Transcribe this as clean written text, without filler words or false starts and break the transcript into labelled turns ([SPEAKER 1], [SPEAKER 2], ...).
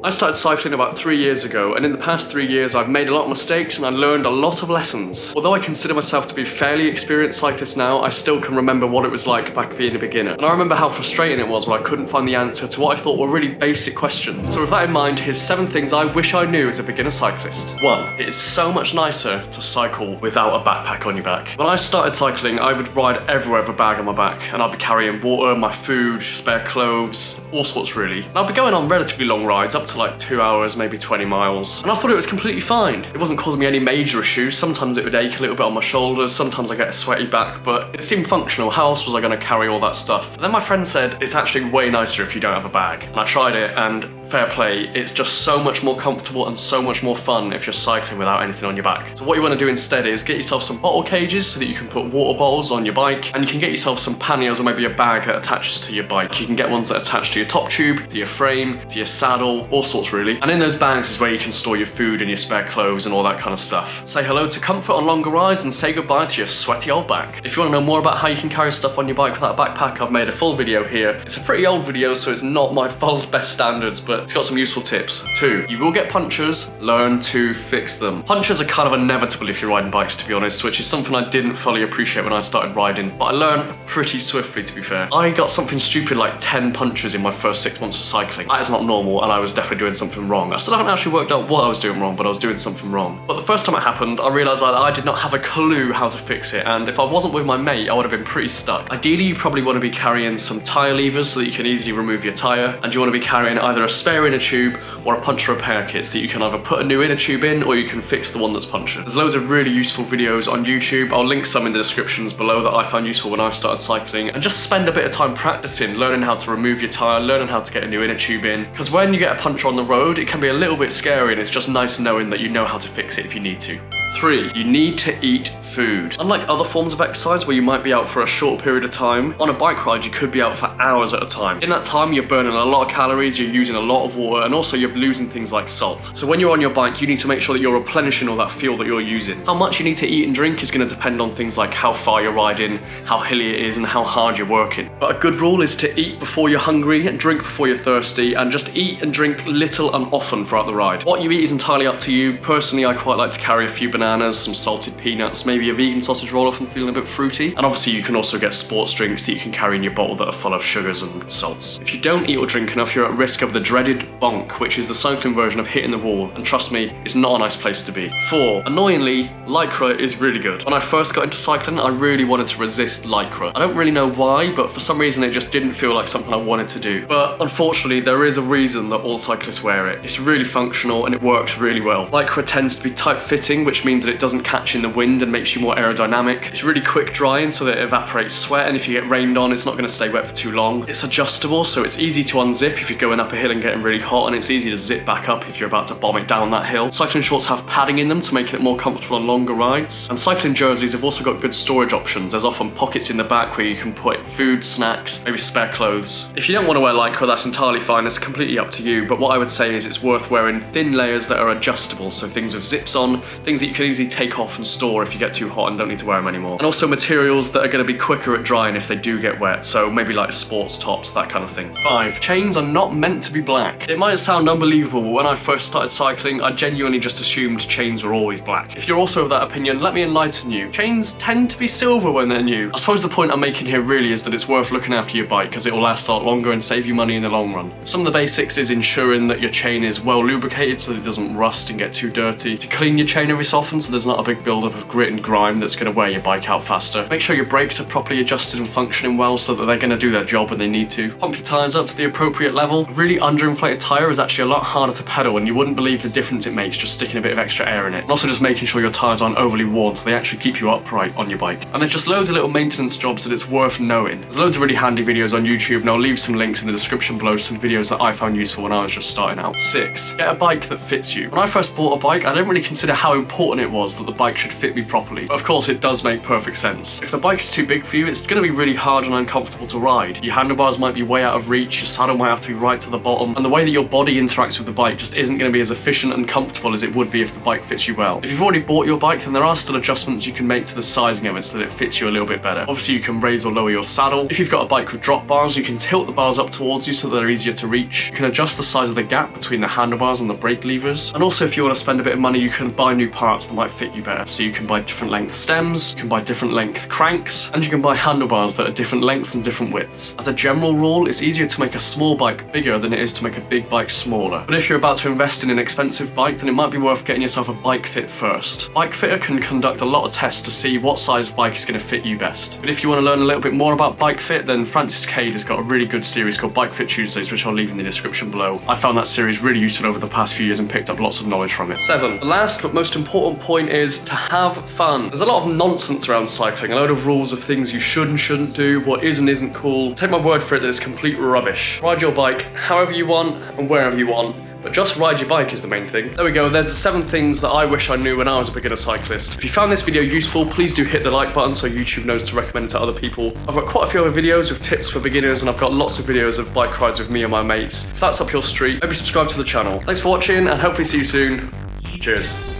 [SPEAKER 1] I started cycling about 3 years ago, and in the past 3 years I've made a lot of mistakes and I learned a lot of lessons. Although I consider myself to be a fairly experienced cyclist now, I still can remember what it was like back being a beginner. And I remember how frustrating it was when I couldn't find the answer to what I thought were really basic questions. So with that in mind, here's 7 things I wish I knew as a beginner cyclist. 1. It is so much nicer to cycle without a backpack on your back. When I started cycling, I would ride everywhere with a bag on my back, and I'd be carrying water, my food, spare clothes, all sorts really. And I'd be going on relatively long rides, up to like 2 hours, maybe 20 miles. And I thought it was completely fine. It wasn't causing me any major issues. Sometimes it would ache a little bit on my shoulders, sometimes I get a sweaty back, but it seemed functional. How else was I going to carry all that stuff? And then my friend said, it's actually way nicer if you don't have a bag. And I tried it, and fair play, it's just so much more comfortable and so much more fun if you're cycling without anything on your back. So what you want to do instead is get yourself some bottle cages so that you can put water bottles on your bike, and you can get yourself some panniers or maybe a bag that attaches to your bike. You can get ones that attach to your top tube, to your frame, to your saddle, all sorts really. And in those bags is where you can store your food and your spare clothes and all that kind of stuff. Say hello to comfort on longer rides and say goodbye to your sweaty old back. If you want to know more about how you can carry stuff on your bike without a backpack, I've made a full video here. It's a pretty old video, so it's not my full best standards, but it's got some useful tips. 2. You will get punctures, learn to fix them. Punctures are kind of inevitable if you're riding bikes, to be honest, which is something I didn't fully appreciate when I started riding, but I learned pretty swiftly, to be fair. I got something stupid like 10 punctures in my first 6 months of cycling. That is not normal, and I was definitely doing something wrong. I still haven't actually worked out what I was doing wrong, but I was doing something wrong. But the first time it happened, I realised that I did not have a clue how to fix it, and if I wasn't with my mate, I would have been pretty stuck. Ideally, you probably want to be carrying some tyre levers so that you can easily remove your tyre, and you want to be carrying either a spare inner tube or a puncture repair kit so that you can either put a new inner tube in or you can fix the one that's punctured. There's loads of really useful videos on YouTube. I'll link some in the descriptions below that I found useful when I started cycling, and just spend a bit of time practicing, learning how to remove your tyre, learning how to get a new inner tube in, because when you get a puncture on the road, it can be a little bit scary, and it's just nice knowing that you know how to fix it if you need to. 3. You need to eat food. Unlike other forms of exercise where you might be out for a short period of time, on a bike ride you could be out for hours at a time. In that time you're burning a lot of calories, you're using a lot of water, and also you're losing things like salt. So when you're on your bike, you need to make sure that you're replenishing all that fuel that you're using. How much you need to eat and drink is going to depend on things like how far you're riding, how hilly it is, and how hard you're working. But a good rule is to eat before you're hungry, and drink before you're thirsty, and just eat and drink little and often throughout the ride. What you eat is entirely up to you. Personally, I quite like to carry a few bananas, some salted peanuts, maybe a vegan sausage roll if I'm feeling a bit fruity. And obviously you can also get sports drinks that you can carry in your bottle that are full of sugars and salts. If you don't eat or drink enough, you're at risk of the dreaded bonk, which is the cycling version of hitting the wall, and trust me, it's not a nice place to be. 4. Annoyingly, Lycra is really good. When I first got into cycling, I really wanted to resist Lycra. I don't really know why, but for some reason it just didn't feel like something I wanted to do. But unfortunately, there is a reason that all cyclists wear it. It's really functional and it works really well. Lycra tends to be tight-fitting, which means that it doesn't catch in the wind and makes you more aerodynamic. It's really quick drying so that it evaporates sweat, and if you get rained on, it's not going to stay wet for too long. It's adjustable, so it's easy to unzip if you're going up a hill and getting really hot, and it's easy to zip back up if you're about to bomb it down that hill. Cycling shorts have padding in them to make it more comfortable on longer rides. And cycling jerseys have also got good storage options. There's often pockets in the back where you can put food, snacks, maybe spare clothes. If you don't want to wear Lycra, that's entirely fine. It's completely up to you, but what I would say is it's worth wearing thin layers that are adjustable, so things with zips on, things that you can easily take off and store if you get too hot and don't need to wear them anymore. And also materials that are going to be quicker at drying if they do get wet, so maybe like sports tops, that kind of thing. 5. Chains are not meant to be black. It might sound unbelievable, but when I first started cycling, I genuinely just assumed chains were always black. If you're also of that opinion, let me enlighten you. Chains tend to be silver when they're new. I suppose the point I'm making here really is that it's worth looking after your bike because it will last a lot longer and save you money in the long run. Some of the basics is ensuring that your chain is well lubricated so that it doesn't rust and get too dirty. To clean your chain every so often so there's not a big buildup of grit and grime that's going to wear your bike out faster. Make sure your brakes are properly adjusted and functioning well so that they're going to do their job when they need to. Pump your tyres up to the appropriate level. A really underinflated tyre is actually a lot harder to pedal, and you wouldn't believe the difference it makes just sticking a bit of extra air in it. And also just making sure your tyres aren't overly worn so they actually keep you upright on your bike. And there's just loads of little maintenance jobs that it's worth knowing. There's loads of really handy videos on YouTube, and I'll leave some links in the description below to some videos that I found useful when I was just starting out. 6. Get a bike that fits you. When I first bought a bike, I didn't really consider how important important it was that the bike should fit me properly. But of course, it does make perfect sense. If the bike is too big for you, it's going to be really hard and uncomfortable to ride. Your handlebars might be way out of reach, your saddle might have to be right to the bottom, and the way that your body interacts with the bike just isn't going to be as efficient and comfortable as it would be if the bike fits you well. If you've already bought your bike, then there are still adjustments you can make to the sizing of it so that it fits you a little bit better. Obviously, you can raise or lower your saddle. If you've got a bike with drop bars, you can tilt the bars up towards you so that they're easier to reach. You can adjust the size of the gap between the handlebars and the brake levers. And also, if you want to spend a bit of money, you can buy new parts that might fit you better. So you can buy different length stems, you can buy different length cranks, and you can buy handlebars that are different lengths and different widths. As a general rule, it's easier to make a small bike bigger than it is to make a big bike smaller. But if you're about to invest in an expensive bike, then it might be worth getting yourself a bike fit first. Bike Fitter can conduct a lot of tests to see what size bike is going to fit you best. But if you want to learn a little bit more about Bike Fit, then Francis Cade has got a really good series called Bike Fit Tuesdays, which I'll leave in the description below. I found that series really useful over the past few years and picked up lots of knowledge from it. 7. The last but most important point is to have fun. There's a lot of nonsense around cycling, a load of rules of things you should and shouldn't do, what is and isn't cool. Take my word for it that it's complete rubbish. Ride your bike however you want and wherever you want, but just ride your bike is the main thing. There we go, there's the 7 things that I wish I knew when I was a beginner cyclist. If you found this video useful, please do hit the like button so YouTube knows to recommend it to other people. I've got quite a few other videos with tips for beginners, and I've got lots of videos of bike rides with me and my mates. If that's up your street, maybe subscribe to the channel. Thanks for watching, and hopefully see you soon. Cheers.